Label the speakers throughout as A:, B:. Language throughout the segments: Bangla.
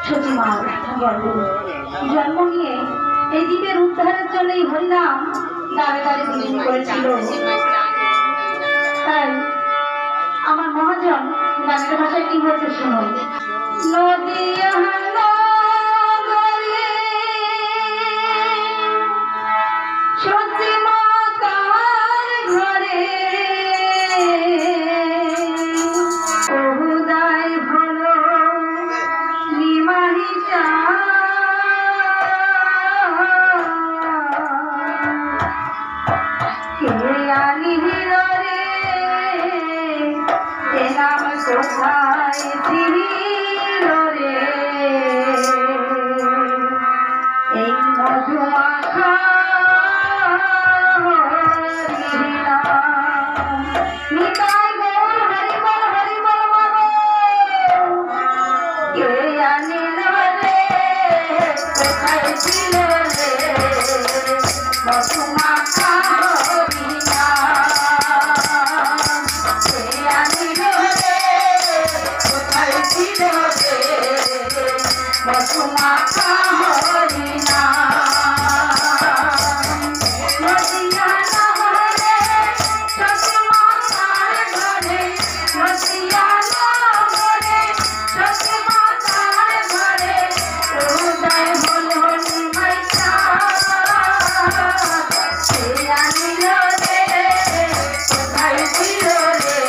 A: সতীমার গর্ভে জন্ম নিয়ে এই দ্বীপের উদ্ধারের জন্য এই হরিনাম দাঁড়ে দাঁড়ে বিলীন করেছিল। তাই আমার মহাজন গানের ভাষায় কি বলছে শুনুন। নদিয়া কোথায় ছিল রে এই মধুমাখা নিতাই গৌর হরি বল মাগো কে আনিল রে কোথায় ছিল রে মধুমাখা মধুমাখা হরিনা নদিয়া নহরে সতীমাতার ঘরে নদিয়া নহরে সতীমাতার ঘরে উদয় হল নিমাইয়া সে আনিল রে কোথায় ছিল রে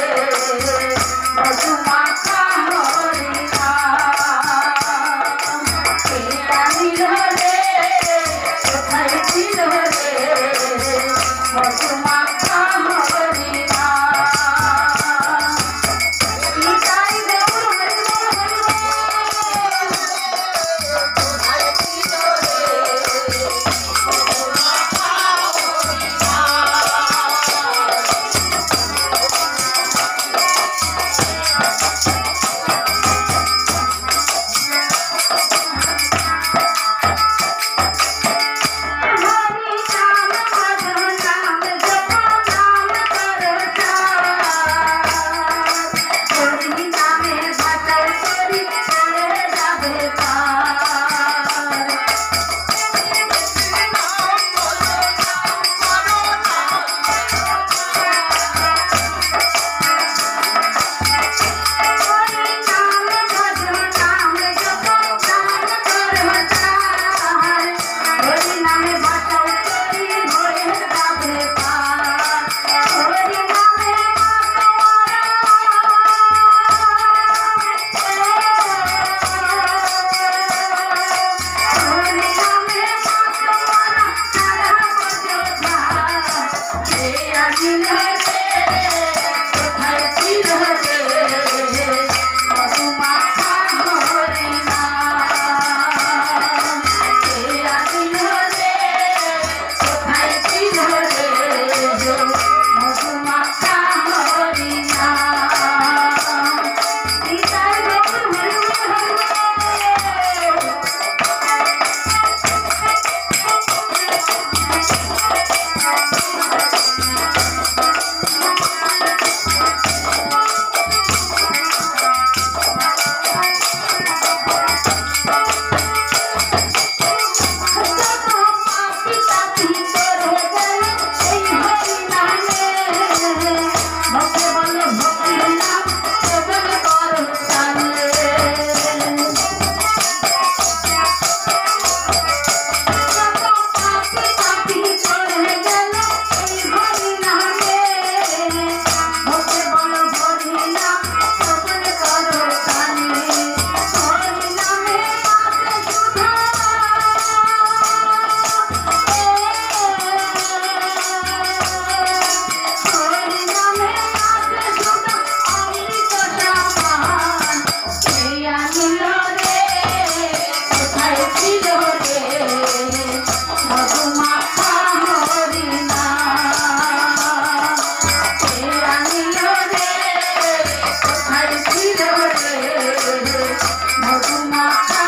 A: মধুমাখা হরিনা মধুমাখা